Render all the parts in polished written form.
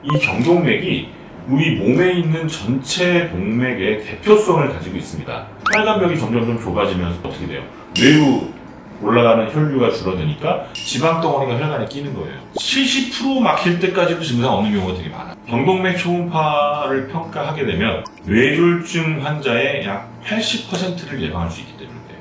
이 경동맥이 우리 몸에 있는 전체 동맥의 대표성을 가지고 있습니다. 혈관벽이 점점 좁아지면서 어떻게 돼요? 뇌로 올라가는 혈류가 줄어드니까 지방 덩어리가 혈관에 끼는 거예요. 70% 막힐 때까지도 증상 없는 경우가 되게 많아요. 경동맥 초음파를 평가하게 되면 뇌졸중 환자의 약 80%를 예방할 수 있기 때문에 그래요.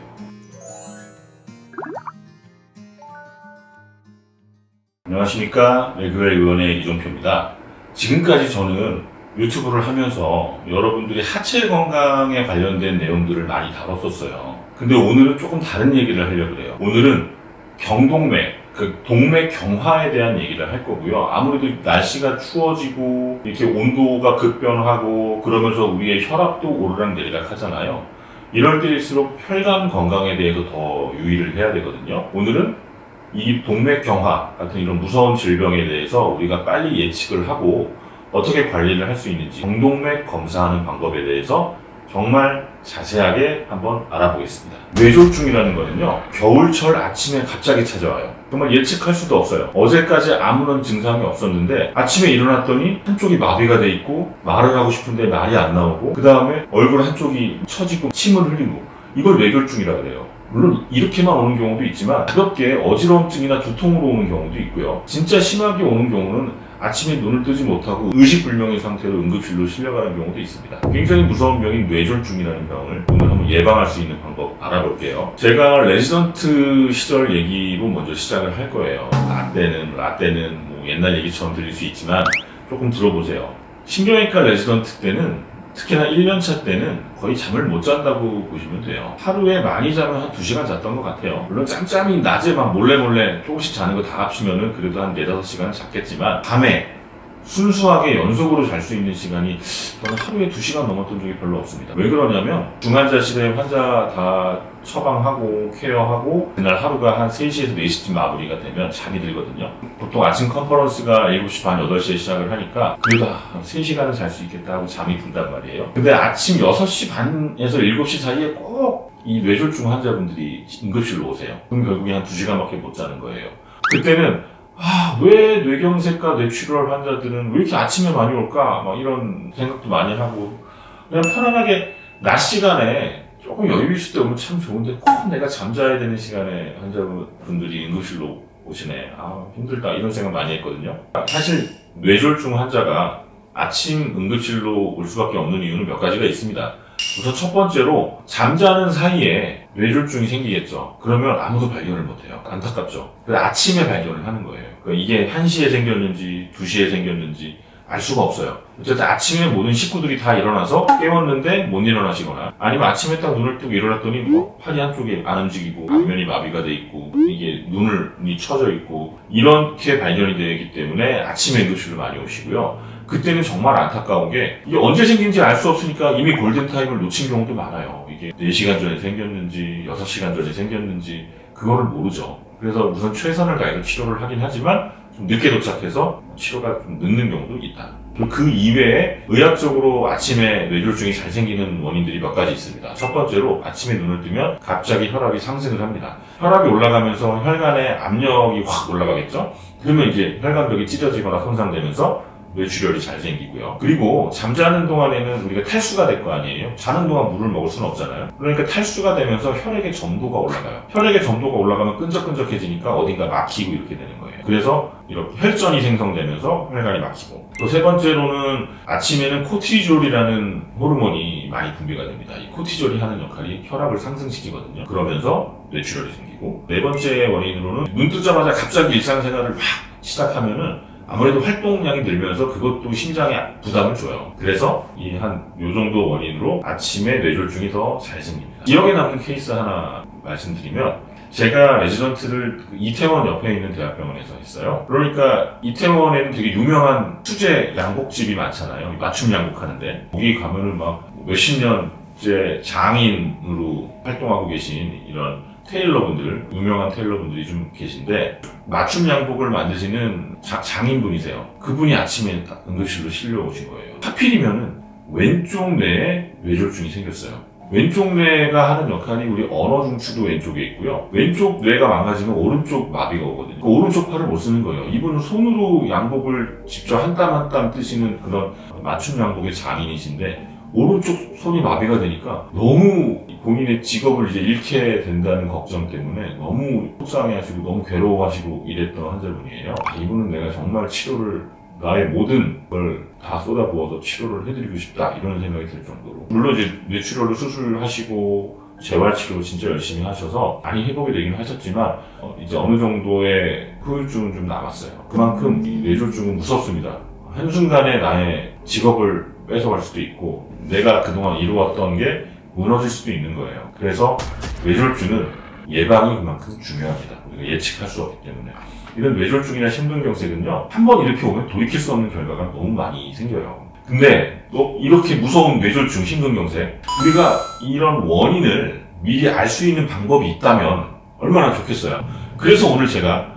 안녕하십니까, 외교회 의원의 이종표입니다. 지금까지 저는 유튜브를 하면서 여러분들이 하체 건강에 관련된 내용들을 많이 다뤘었어요. 근데 오늘은 조금 다른 얘기를 하려고 해요. 오늘은 경동맥, 동맥 경화에 대한 얘기를 할 거고요. 아무래도 날씨가 추워지고 이렇게 온도가 급변하고 그러면서 우리의 혈압도 오르락내리락 하잖아요. 이럴 때일수록 혈관 건강에 대해서 더 유의를 해야 되거든요. 오늘은 이 동맥 경화 같은 이런 무서운 질병에 대해서 우리가 빨리 예측을 하고 어떻게 관리를 할 수 있는지, 경동맥 검사하는 방법에 대해서 정말 자세하게 한번 알아보겠습니다. 뇌졸중이라는 거는요, 겨울철 아침에 갑자기 찾아와요. 정말 예측할 수도 없어요. 어제까지 아무런 증상이 없었는데 아침에 일어났더니 한쪽이 마비가 돼 있고 말을 하고 싶은데 말이 안 나오고, 그 다음에 얼굴 한쪽이 처지고 침을 흘리고, 이걸 뇌졸중이라 그래요. 물론 이렇게만 오는 경우도 있지만 가볍게 어지러움증이나 두통으로 오는 경우도 있고요. 진짜 심하게 오는 경우는 아침에 눈을 뜨지 못하고 의식불명의 상태로 응급실로 실려가는 경우도 있습니다. 굉장히 무서운 병인 뇌졸중이라는 병을 오늘 한번 예방할 수 있는 방법 알아볼게요. 제가 레지던트 시절 얘기로 먼저 시작을 할 거예요. 라떼는 뭐 옛날 얘기처럼 들릴 수 있지만 조금 들어보세요. 신경외과 레지던트 때는, 특히나 1년차 때는 거의 잠을 못 잔다고 보시면 돼요. 하루에 많이 자면 한 2시간 잤던 것 같아요. 물론 짬짬이 낮에 막 몰래 조금씩 자는 거 다 합치면은 그래도 한 4-5시간은 잤겠지만, 밤에 순수하게 연속으로 잘 수 있는 시간이 저는 하루에 2시간 넘었던 적이 별로 없습니다. 왜 그러냐면 중환자실에 환자 다 처방하고 케어하고 그날 하루가 한 3시에서 4시쯤 마무리가 되면 잠이 들거든요. 보통 아침 컨퍼런스가 7시 반, 8시에 시작을 하니까 그래도 한 3시간은 잘 수 있겠다 하고 잠이 든단 말이에요. 근데 아침 6시 반에서 7시 사이에 꼭 이 뇌졸중 환자분들이 응급실로 오세요. 그럼 결국에 한 2시간밖에 못 자는 거예요. 그때는 왜 뇌경색과 뇌출혈 환자들은 왜 이렇게 아침에 많이 올까? 막 이런 생각도 많이 하고, 그냥 편안하게 낮 시간에 조금 여유 있을 때 오면 참 좋은데 꼭 내가 잠자야 되는 시간에 환자분들이 응급실로 오시네. 힘들다. 이런 생각 많이 했거든요. 사실 뇌졸중 환자가 아침 응급실로 올 수밖에 없는 이유는 몇 가지가 있습니다. 우선 첫 번째로 잠자는 사이에 뇌졸중이 생기겠죠. 그러면 아무도 발견을 못해요. 안타깝죠. 그래서 아침에 발견을 하는 거예요. 그러니까 이게 1시에 생겼는지 2시에 생겼는지 알 수가 없어요. 어쨌든 아침에 모든 식구들이 다 일어나서 깨웠는데 못 일어나시거나, 아니면 아침에 딱 눈을 뜨고 일어났더니 팔이 한쪽이 안 움직이고 앞면이 마비가 돼 있고 이게 눈이 처져 있고, 이렇게 발견이 되기 때문에 아침에 응급실로 많이 오시고요. 그때는 정말 안타까운 게, 이게 언제 생긴지 알 수 없으니까 이미 골든타임을 놓친 경우도 많아요. 이게 4시간 전에 생겼는지 6시간 전에 생겼는지 그거를 모르죠. 그래서 우선 최선을 다해서 치료를 하긴 하지만 좀 늦게 도착해서 치료가 좀 늦는 경우도 있다. 그 이외에 의학적으로 아침에 뇌졸중이 잘 생기는 원인들이 몇 가지 있습니다. 첫 번째로 아침에 눈을 뜨면 갑자기 혈압이 상승을 합니다. 혈압이 올라가면서 혈관의 압력이 확 올라가겠죠? 그러면 이제 혈관벽이 찢어지거나 손상되면서 뇌출혈이 잘 생기고요. 그리고 잠자는 동안에는 우리가 탈수가 될 거 아니에요? 자는 동안 물을 먹을 수는 없잖아요. 그러니까 탈수가 되면서 혈액의 점도가 올라가요. 혈액의 점도가 올라가면 끈적끈적해지니까 어딘가 막히고 이렇게 되는 거예요. 그래서 이렇게 혈전이 생성되면서 혈관이 막히고, 또 세 번째로는 아침에는 코티졸이라는 호르몬이 많이 분비가 됩니다. 이 코티졸이 하는 역할이 혈압을 상승시키거든요. 그러면서 뇌출혈이 생기고, 네 번째 원인으로는 눈 뜨자마자 갑자기 일상생활을 막 시작하면은 아무래도 활동량이 늘면서 그것도 심장에 부담을 줘요. 그래서 요 정도 원인으로 아침에 뇌졸중이 더 잘 생깁니다. 기억에 남는 케이스 하나 말씀드리면, 제가 레지던트를 이태원 옆에 있는 대학병원에서 했어요. 그러니까 이태원에는 되게 유명한 수제 양복집이 많잖아요. 맞춤 양복하는데 거기 가면은 막 몇십 년째 장인으로 활동하고 계신 이런 유명한 테일러분들이 좀 계신데, 맞춤 양복을 만드시는 장인분이세요. 그분이 아침에 응급실로 실려 오신 거예요. 하필이면은 왼쪽 뇌에 뇌졸중이 생겼어요. 왼쪽 뇌가 하는 역할이 우리 언어 중추도 왼쪽에 있고요. 왼쪽 뇌가 망가지면 오른쪽 마비가 오거든요. 그 오른쪽 팔을 못 쓰는 거예요. 이분은 손으로 양복을 직접 한 땀 한 땀 뜨시는 그런 맞춤 양복의 장인이신데 오른쪽 손이 마비가 되니까 너무 본인의 직업을 이제 잃게 된다는 걱정 때문에 너무 속상해하시고 너무 괴로워하시고 이랬던 환자분이에요. 이분은 내가 정말 치료를 나의 모든 걸 다 쏟아부어서 치료를 해드리고 싶다 이런 생각이 들 정도로 물론 이제 뇌출혈로 수술하시고 재활치료 진짜 열심히 하셔서 많이 회복이 되긴 하셨지만 이제 어느 정도의 후유증은 좀 남았어요. 그만큼 이 뇌졸중은 무섭습니다. 한순간에 나의 직업을 뺏어갈 수도 있고 내가 그동안 이루었던 게 무너질 수도 있는 거예요. 그래서 뇌졸중은 예방이 그만큼 중요합니다. 우리가 예측할 수 없기 때문에. 이런 뇌졸중이나 심근경색은요, 한번 이렇게 오면 돌이킬 수 없는 결과가 너무 많이 생겨요. 근데 또 이렇게 무서운 뇌졸중, 심근경색, 우리가 이런 원인을 미리 알 수 있는 방법이 있다면 얼마나 좋겠어요. 그래서 오늘 제가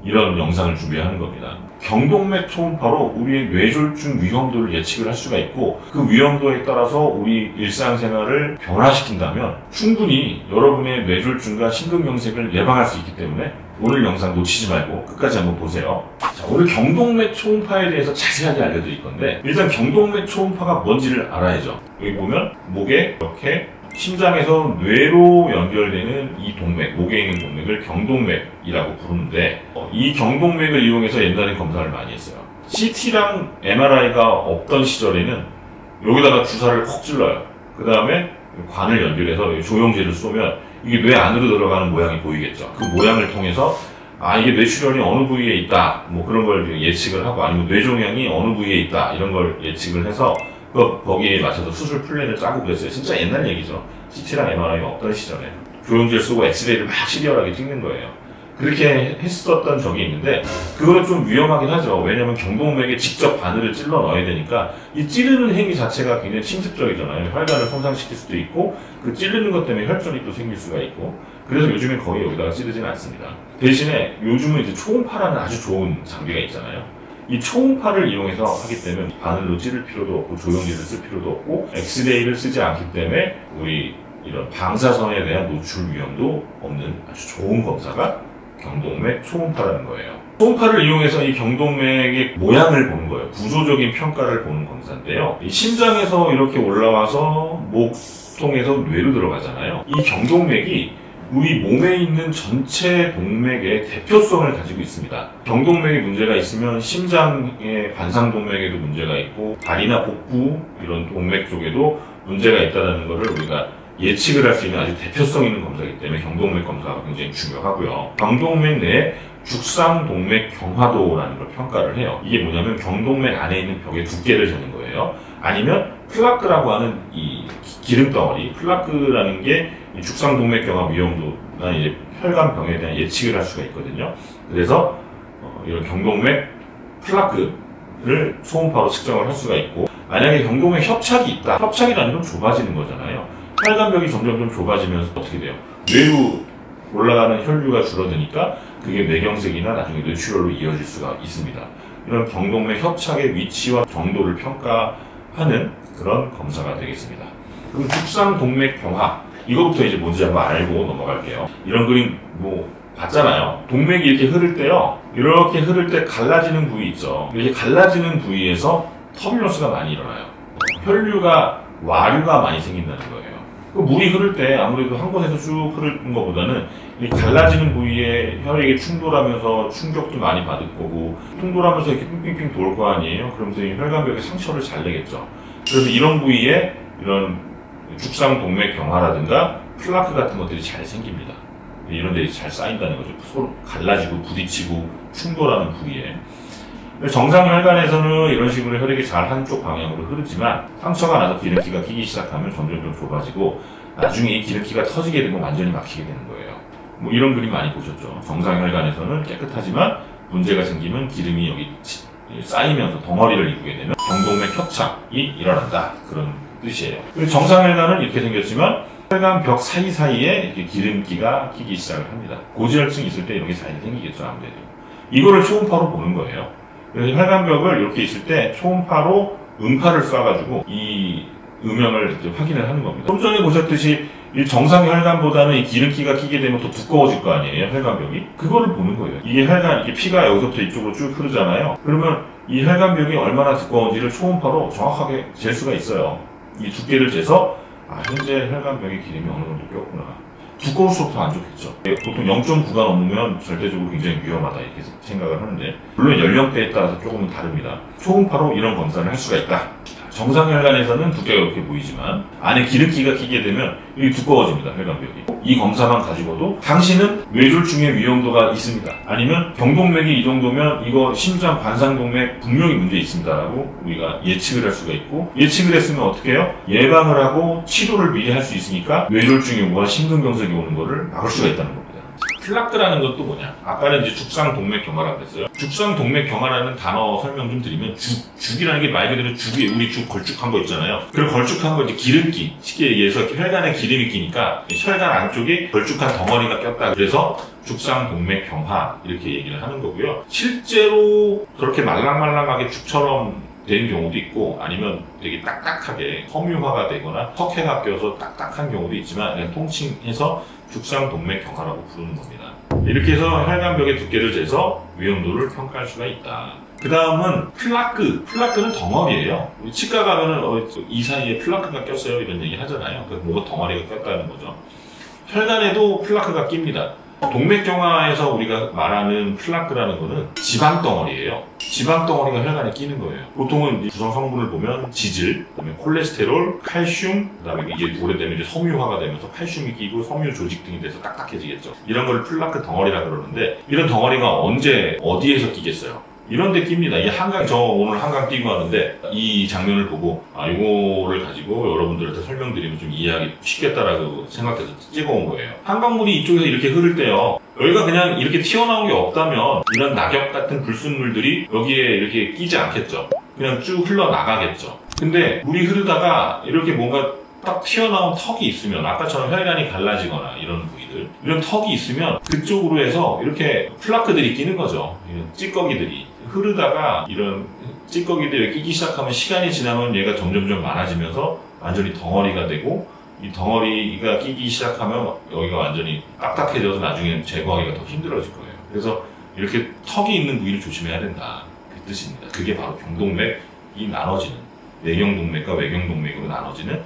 이런 영상을 준비하는 겁니다. 경동맥 초음파로 우리의 뇌졸중 위험도를 예측을 할 수가 있고 그 위험도에 따라서 우리 일상생활을 변화시킨다면 충분히 여러분의 뇌졸중과 심근경색을 예방할 수 있기 때문에 오늘 영상 놓치지 말고 끝까지 한번 보세요. 자, 오늘 경동맥 초음파에 대해서 자세하게 알려드릴 건데 일단 경동맥 초음파가 뭔지를 알아야죠. 여기 보면 목에 이렇게 심장에서 뇌로 연결되는 이 동맥, 목에 있는 동맥을 경동맥이라고 부르는데 이 경동맥을 이용해서 옛날에 검사를 많이 했어요. CT랑 MRI가 없던 시절에는 여기다가 주사를 콕 찔러요. 그 다음에 관을 연결해서 조영제를 쏘면 이게 뇌 안으로 들어가는 모양이 보이겠죠. 그 모양을 통해서 이게 뇌출혈이 어느 부위에 있다 뭐 그런 걸 예측을 하고 아니면 뇌종양이 어느 부위에 있다 이런 걸 예측을 해서 거기에 맞춰서 수술 플랜을 짜고 그랬어요. 진짜 옛날 얘기죠. CT랑 MRI가 없던 시절에 조영제를 쓰고 엑스레이를 막 시리얼하게 찍는 거예요. 그렇게 했었던 적이 있는데 그거는 좀 위험하긴 하죠. 왜냐하면 경동맥에 직접 바늘을 찔러 넣어야 되니까 이 찌르는 행위 자체가 굉장히 침습적이잖아요. 혈관을 손상시킬 수도 있고 그 찌르는 것 때문에 혈전이 또 생길 수가 있고 그래서 요즘에 거의 여기다가 찌르지는 않습니다. 대신에 요즘은 이제 초음파라는 아주 좋은 장비가 있잖아요. 이 초음파를 이용해서 하기 때문에 바늘로 찌를 필요도 없고 조영제를 쓸 필요도 없고 엑스레이를 쓰지 않기 때문에 우리 이런 방사선에 대한 노출 위험도 없는 아주 좋은 검사가 경동맥 초음파라는 거예요. 초음파를 이용해서 이 경동맥의 모양을 보는 거예요. 구조적인 평가를 보는 검사인데요. 이 심장에서 이렇게 올라와서 목통에서 뇌로 들어가잖아요. 이 경동맥이 우리 몸에 있는 전체 동맥의 대표성을 가지고 있습니다. 경동맥에 문제가 있으면 심장의 관상동맥에도 문제가 있고 다리나 복부 이런 동맥 쪽에도 문제가 있다는 것을 우리가 예측을 할 수 있는 아주 대표성 있는 검사이기 때문에 경동맥 검사가 굉장히 중요하고요. 경동맥 내에 죽상동맥 경화도라는 걸 평가를 해요. 이게 뭐냐면 경동맥 안에 있는 벽의 두께를 재는 거예요. 아니면 플라크라고 하는 이 기름덩어리, 플라크라는 게 죽상동맥 경화 위험도나 이제 혈관병에 대한 예측을 할 수가 있거든요. 그래서 이런 경동맥 플라크를 초음파로 측정을 할 수가 있고 만약에 경동맥 협착이 있다. 협착이라는 건 좁아지는 거잖아요. 혈관벽이 점점 좁아지면서 어떻게 돼요? 뇌로 올라가는 혈류가 줄어드니까 그게 뇌경색이나 나중에 뇌출혈로 이어질 수가 있습니다. 이런 경동맥 협착의 위치와 정도를 평가하는 그런 검사가 되겠습니다. 그럼 죽상동맥 경화 이거부터 이제 뭔지 한번 알고 넘어갈게요. 이런 그림 뭐 봤잖아요. 동맥이 이렇게 흐를 때요. 이렇게 흐를 때 갈라지는 부위 있죠. 이렇게 갈라지는 부위에서 터뷸런스가 많이 일어나요. 혈류가 와류가 많이 생긴다는 거예요. 물이 흐를 때 아무래도 한 곳에서 쭉 흐르는 것보다는 이 갈라지는 부위에 혈액이 충돌하면서 충격도 많이 받을 거고 충돌하면서 이렇게 핑핑핑 돌 거 아니에요. 그러면서 이 혈관벽에 상처를 잘 내겠죠. 그래서 이런 부위에 이런 죽상동맥 경화라든가 플라크 같은 것들이 잘 생깁니다. 이런 데 잘 쌓인다는 거죠. 서로 갈라지고 부딪히고 충돌하는 부위에. 정상 혈관에서는 이런 식으로 혈액이 잘 한쪽 방향으로 흐르지만 상처가 나서 기름기가 끼기 시작하면 점점 좁아지고 나중에 이 기름기가 터지게 되면 완전히 막히게 되는 거예요. 뭐 이런 그림 많이 보셨죠. 정상 혈관에서는 깨끗하지만 문제가 생기면 기름이 여기 쌓이면서 덩어리를 이루게 되면 경동맥 협착이 일어난다. 그런 뜻이에요. 정상 혈관은 이렇게 생겼지만 혈관벽 사이사이에 이렇게 기름기가 끼기 시작을 합니다. 고지혈증이 있을 때 이런 게 잘 생기겠죠. 아무래도. 이거를 초음파로 보는 거예요. 그래서 혈관벽을 이렇게 있을 때 초음파로 음파를 쏴가지고 이 음영을 이제 확인을 하는 겁니다. 좀 전에 보셨듯이 이 정상 혈관보다는 이 기름기가 끼게 되면 더 두꺼워질 거 아니에요, 혈관벽이? 그거를 보는 거예요. 이게 혈관, 이게 피가 여기서부터 이쪽으로 쭉 흐르잖아요. 그러면 이 혈관벽이 얼마나 두꺼운지를 초음파로 정확하게 잴 수가 있어요. 이 두께를 재서 현재 혈관벽의 기름이 어느 정도 꼈구나. 두꺼울수록 더 안 좋겠죠. 보통 0.9가 넘으면 절대적으로 굉장히 위험하다 이렇게 생각을 하는데, 물론 연령대에 따라서 조금은 다릅니다. 초음파로 이런 검사를 할 수가 있다. 정상 혈관에서는 두께가 이렇게 보이지만 안에 기름기가 끼게 되면 이게 두꺼워집니다, 혈관벽이. 이 검사만 가지고도 당신은 뇌졸중의 위험도가 있습니다. 아니면 경동맥이 이 정도면 이거 심장 관상동맥 분명히 문제 있습니다라고 우리가 예측을 할 수가 있고, 예측을 했으면 어떻게 해요? 예방을 하고 치료를 미리 할 수 있으니까 뇌졸중이 오거나 심근경색이 오는 거를 막을 수가 있다는 겁니다. 플라크라는 것도 뭐냐? 아까는 이제 죽상동맥경화라고 했어요. 죽상동맥경화라는 단어 설명 좀 드리면, 죽이라는 게 말 그대로 죽이, 우리 죽 걸쭉한 거 있잖아요. 그 걸쭉한 거 이제 기름기, 쉽게 얘기해서 혈관에 기름이 끼니까 혈관 안쪽에 걸쭉한 덩어리가 꼈다. 그래서 죽상동맥경화 이렇게 얘기를 하는 거고요. 실제로 그렇게 말랑말랑하게 죽처럼 되는 경우도 있고, 아니면 되게 딱딱하게 섬유화가 되거나 석회가 껴서 딱딱한 경우도 있지만, 그냥 통칭해서 죽상동맥경화라고 부르는 겁니다. 이렇게 해서 혈관벽의 두께를 재서 위험도를 평가할 수가 있다. 그 다음은 플라크. 플라크는 덩어리예요. 치과 가면은 이 사이에 플라크가 꼈어요 이런 얘기 하잖아요. 그래서 뭐가 덩어리가 꼈다는 거죠. 혈관에도 플라크가 낍니다. 동맥경화에서 우리가 말하는 플라크라는 거는 지방덩어리예요. 지방덩어리가 혈관에 끼는 거예요. 보통은 구성 성분을 보면 지질, 그다음에 콜레스테롤, 칼슘, 그다음에 이게 오래되면 이제 섬유화가 되면서 칼슘이 끼고 섬유 조직 등이 돼서 딱딱해지겠죠. 이런 걸 플라크 덩어리라 그러는데, 이런 덩어리가 언제 어디에서 끼겠어요? 이런 데 낍니다. 이 한강, 저 오늘 한강 뛰고 하는데 이 장면을 보고 이거를 가지고 여러분들한테 설명드리면 좀 이해하기 쉽겠다라고 생각해서 찍어온 거예요. 한강물이 이쪽에서 이렇게 흐를 때요, 여기가 그냥 이렇게 튀어나온 게 없다면 이런 낙엽 같은 불순물들이 여기에 이렇게 끼지 않겠죠. 그냥 쭉 흘러나가겠죠. 근데 물이 흐르다가 이렇게 뭔가 딱 튀어나온 턱이 있으면, 아까처럼 혈관이 갈라지거나 이런 부위들, 이런 턱이 있으면 그쪽으로 해서 이렇게 플라크들이 끼는 거죠. 이런 찌꺼기들이 흐르다가 이런 찌꺼기들이 끼기 시작하면, 시간이 지나면 얘가 점점점 많아지면서 완전히 덩어리가 되고, 이 덩어리가 끼기 시작하면 여기가 완전히 딱딱해져서 나중에 제거하기가 더 힘들어질 거예요. 그래서 이렇게 턱이 있는 부위를 조심해야 된다, 그 뜻입니다. 그게 바로 경동맥이 나눠지는, 내경동맥과 외경동맥으로 나눠지는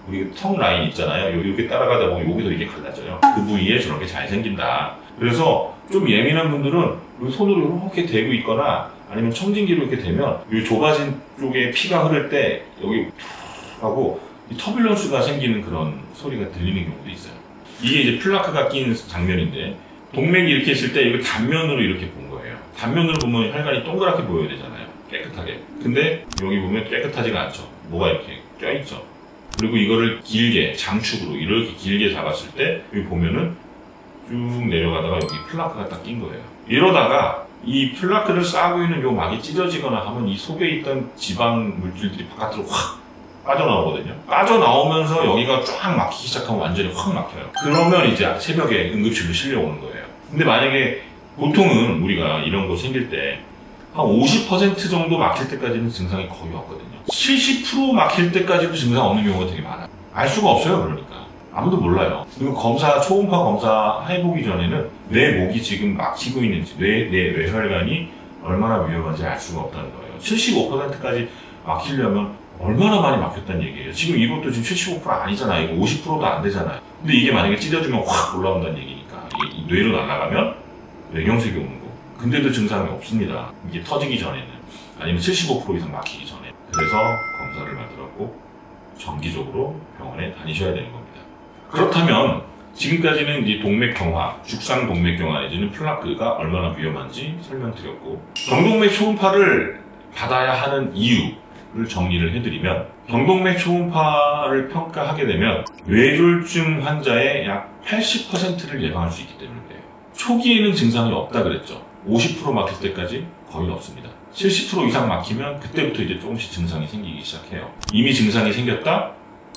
우리 턱 라인 있잖아요. 이렇게 따라가다 보면 여기서 이게 갈라져요. 그 부위에 저렇게 잘 생긴다. 그래서 좀 예민한 분들은 손으로 이렇게 대고 있거나 아니면 청진기로 이렇게 대면 이 좁아진 쪽에 피가 흐를 때 여기 하고 터뷸런스가 생기는 그런 소리가 들리는 경우도 있어요. 이게 이제 플라크가 낀 장면인데, 동맥이 이렇게 있을 때 이걸 단면으로 이렇게 본 거예요. 단면으로 보면 혈관이 동그랗게 보여야 되잖아요. 깨끗하게. 근데 여기 보면 깨끗하지가 않죠. 뭐가 이렇게 껴있죠. 그리고 이거를 길게, 장축으로 이렇게 길게 잡았을 때 여기 보면은 쭉 내려가다가 여기 플라크가 딱 낀 거예요. 이러다가 이 플라크를 쌓고 있는 요 막이 찢어지거나 하면 이 속에 있던 지방 물질들이 바깥으로 확 빠져나오거든요. 빠져나오면서 여기가 쫙 막히기 시작하면 완전히 확 막혀요. 그러면 이제 새벽에 응급실로 실려오는 거예요. 근데 만약에 보통은 우리가 이런 거 생길 때 한 50% 정도 막힐 때까지는 증상이 거의 없거든요. 70% 막힐 때까지도 증상 없는 경우가 되게 많아요. 알 수가 없어요, 그러니까. 아무도 몰라요. 그리고 초음파 검사 해보기 전에는 내 목이 지금 막히고 있는지, 내 뇌혈관이 얼마나 위험한지 알 수가 없다는 거예요. 75%까지 막히려면 얼마나 많이 막혔다는 얘기예요. 지금 이것도 지금 75% 아니잖아요. 이거 50%도 안 되잖아요. 근데 이게 만약에 찢어지면 확 올라온다는 얘기니까. 이게 뇌로 날아가면 뇌경색이 오는 거고. 근데도 증상이 없습니다. 이게 터지기 전에는. 아니면 75% 이상 막히기 전에. 그래서 검사를 받으라고 정기적으로 병원에 다니셔야 되는 겁니다. 그렇다면 지금까지는 이제 동맥경화, 죽상동맥경화 내지는 플라크가 얼마나 위험한지 설명드렸고, 경동맥 초음파를 받아야 하는 이유를 정리를 해드리면, 경동맥 초음파를 평가하게 되면 뇌졸중 환자의 약 80%를 예방할 수 있기 때문인데요. 초기에는 증상이 없다 그랬죠. 50% 막힐 때까지 거의 없습니다. 70% 이상 막히면 그때부터 이제 조금씩 증상이 생기기 시작해요. 이미 증상이 생겼다?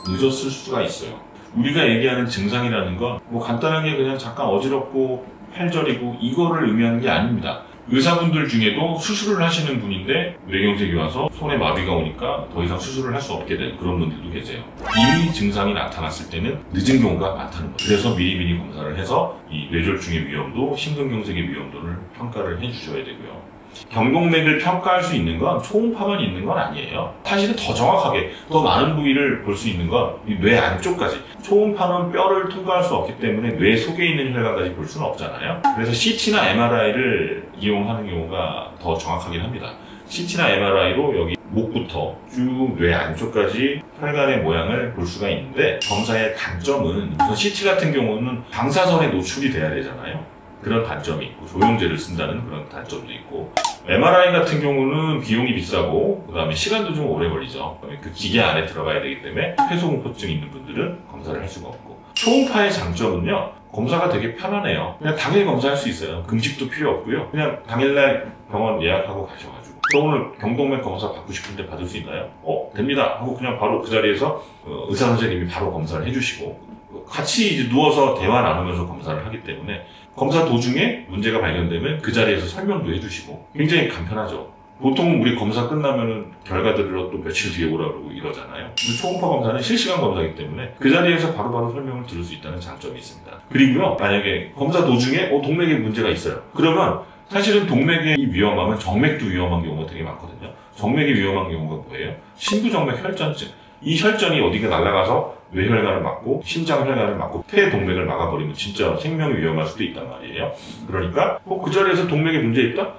늦었을 수가 있어요. 우리가 얘기하는 증상이라는 건 뭐 간단하게 그냥 잠깐 어지럽고 팔 저리고 이거를 의미하는 게 아닙니다. 의사분들 중에도 수술을 하시는 분인데 뇌경색이 와서 손에 마비가 오니까 더 이상 수술을 할 수 없게 된 그런 분들도 계세요. 이미 증상이 나타났을 때는 늦은 경우가 많다는 거예요. 그래서 미리미리 검사를 해서 이 뇌졸중의 위험도, 심근경색의 위험도를 평가를 해주셔야 되고요. 경동맥을 평가할 수 있는 건 초음파만 있는 건 아니에요. 사실은 더 정확하게 더 많은 부위를 볼 수 있는 건 뇌 안쪽까지. 초음파는 뼈를 통과할 수 없기 때문에 뇌 속에 있는 혈관까지 볼 수는 없잖아요. 그래서 CT나 MRI를 이용하는 경우가 더 정확하긴 합니다. CT나 MRI로 여기 목부터 쭉 뇌 안쪽까지 혈관의 모양을 볼 수가 있는데, 검사의 단점은 우선 CT 같은 경우는 방사선에 노출이 돼야 되잖아요. 그런 단점이 있고, 조영제를 쓴다는 그런 단점도 있고, MRI 같은 경우는 비용이 비싸고 그 다음에 시간도 좀 오래 걸리죠. 그 기계 안에 들어가야 되기 때문에 폐소공포증 있는 분들은 검사를 할 수가 없고, 초음파의 장점은요, 검사가 되게 편안해요. 그냥 당일 검사할 수 있어요. 금식도 필요 없고요. 그냥 당일날 병원 예약하고 가셔가지고, 또 오늘 경동맥 검사 받고 싶은데 받을 수 있나요? 됩니다 하고 그냥 바로 그 자리에서 의사 선생님이 바로 검사를 해주시고, 같이 이제 누워서 대화 나누면서 검사를 하기 때문에 검사 도중에 문제가 발견되면 그 자리에서 설명도 해주시고 굉장히 간편하죠. 보통 우리 검사 끝나면은 결과들로 또 며칠 뒤에 오라고 이러잖아요. 근데 초음파 검사는 실시간 검사이기 때문에 그 자리에서 바로바로 설명을 들을 수 있다는 장점이 있습니다. 그리고요, 만약에 검사 도중에 동맥에 문제가 있어요. 그러면 사실은 동맥의 위험하면 정맥도 위험한 경우가 되게 많거든요. 정맥이 위험한 경우가 뭐예요? 심부정맥 혈전증. 이 혈전이 어디가 날아가서 뇌혈관을 막고 심장혈관을 막고 폐동맥을 막아버리면 진짜 생명이 위험할 수도 있단 말이에요. 그러니까 그 자리에서 동맥에 문제 있다?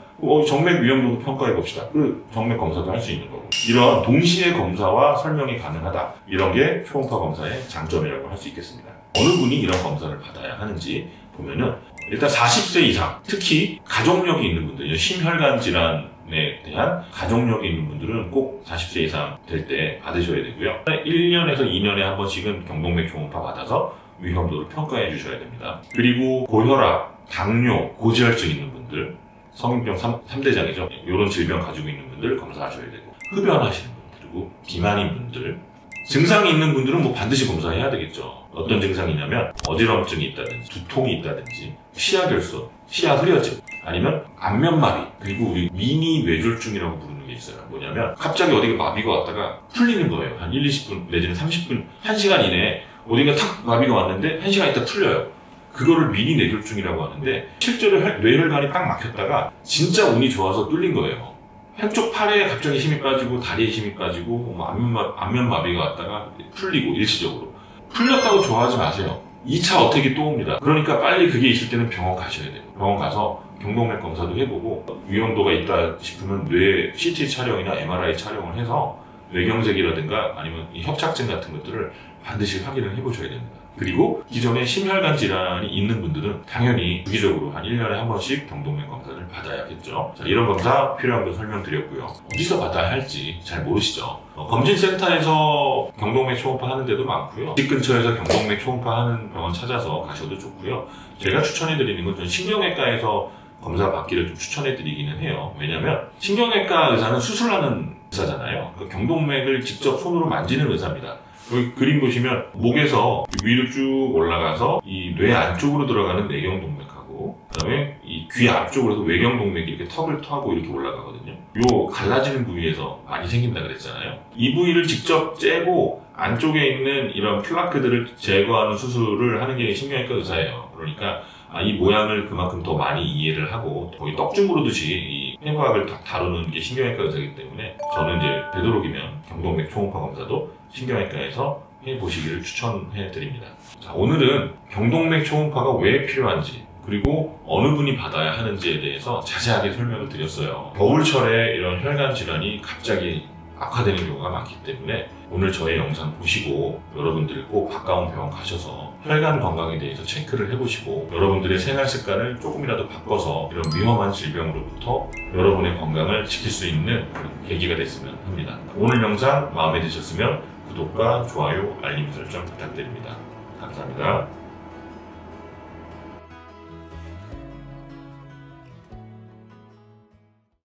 정맥 위험도도 평가해 봅시다. 그 정맥 검사도 할 수 있는 거고. 이런 동시에 검사와 설명이 가능하다. 이런 게 초음파 검사의 장점이라고 할 수 있겠습니다. 어느 분이 이런 검사를 받아야 하는지 보면은, 일단 40세 이상, 특히 가족력이 있는 분들, 심혈관 질환에 대한 가족력이 있는 분들은 꼭 40세 이상 될 때 받으셔야 되고요. 1년에서 2년에 한 번씩은 경동맥 초음파 받아서 위험도를 평가해 주셔야 됩니다. 그리고 고혈압, 당뇨, 고지혈증 있는 분들, 성인병 3대장이죠. 이런 질병 가지고 있는 분들 검사하셔야 되고, 흡연하시는 분들, 그리고 비만인 분들, 증상이 있는 분들은 뭐 반드시 검사해야 되겠죠. 어떤 증상이냐면 어지럼증이 있다든지, 두통이 있다든지, 시야결손, 시야 흐려짐, 아니면 안면마비, 그리고 우리 미니 뇌졸중이라고 부르는 게 있어요. 뭐냐면 갑자기 어디가 마비가 왔다가 풀리는 거예요. 한 1, 20분 내지는 30분, 1시간 이내에 어딘가 탁 마비가 왔는데 1시간 있다 풀려요. 그거를 미니 뇌졸중이라고 하는데, 실제로 뇌혈관이 딱 막혔다가 진짜 운이 좋아서 뚫린 거예요. 한쪽 팔에 갑자기 힘이 빠지고 다리에 힘이 빠지고 안면마비가 왔다가 풀리고, 일시적으로 풀렸다고 좋아하지 마세요. 2차 어택이 또 옵니다. 그러니까 빨리 그게 있을 때는 병원 가셔야 돼요. 병원 가서 경동맥 검사도 해보고 위험도가 있다 싶으면 뇌 CT 촬영이나 MRI 촬영을 해서 뇌경색이라든가 아니면 이 협착증 같은 것들을 반드시 확인을 해보셔야 됩니다. 그리고 기존에 심혈관 질환이 있는 분들은 당연히 주기적으로 한 1년에 한 번씩 경동맥 검사를 받아야겠죠. 자, 이런 검사 필요한 거 설명드렸고요. 어디서 받아야 할지 잘 모르시죠? 검진센터에서 경동맥 초음파 하는 데도 많고요. 집 근처에서 경동맥 초음파 하는 병원 찾아서 가셔도 좋고요. 제가 추천해드리는 건 전 신경외과에서 검사 받기를 좀 추천해드리기는 해요. 왜냐면 신경외과 의사는 수술하는 의사잖아요. 경동맥을 직접 손으로 만지는 의사입니다. 여기 그림 보시면 목에서 위로 쭉 올라가서 이 뇌 안쪽으로 들어가는 내경동맥하고, 그 다음에 이 귀 앞쪽으로도 외경동맥이 이렇게 턱을 타고 이렇게 올라가거든요. 요 갈라지는 부위에서 많이 생긴다 그랬잖아요. 이 부위를 직접 째고 안쪽에 있는 이런 플라크들을 제거하는 수술을 하는 게 신경외과 의사예요. 그러니까 이 모양을 그만큼 더 많이 이해를 하고, 거의 떡중 부르듯이 이 폐과학을 다루는 게 신경외과 의사이기 때문에 저는 이제 되도록이면 경동맥 초음파 검사도 신경외과에서 해보시기를 추천해 드립니다. 자, 오늘은 경동맥 초음파가 왜 필요한지, 그리고 어느 분이 받아야 하는지에 대해서 자세하게 설명을 드렸어요. 겨울철에 이런 혈관 질환이 갑자기 악화되는 경우가 많기 때문에 오늘 저의 영상 보시고 여러분들 꼭 가까운 병원 가셔서 혈관 건강에 대해서 체크를 해보시고, 여러분들의 생활 습관을 조금이라도 바꿔서 이런 위험한 질병으로부터 여러분의 건강을 지킬 수 있는 계기가 됐으면 합니다. 오늘 영상 마음에 드셨으면 구독과 좋아요, 알림 설정 부탁드립니다. 감사합니다.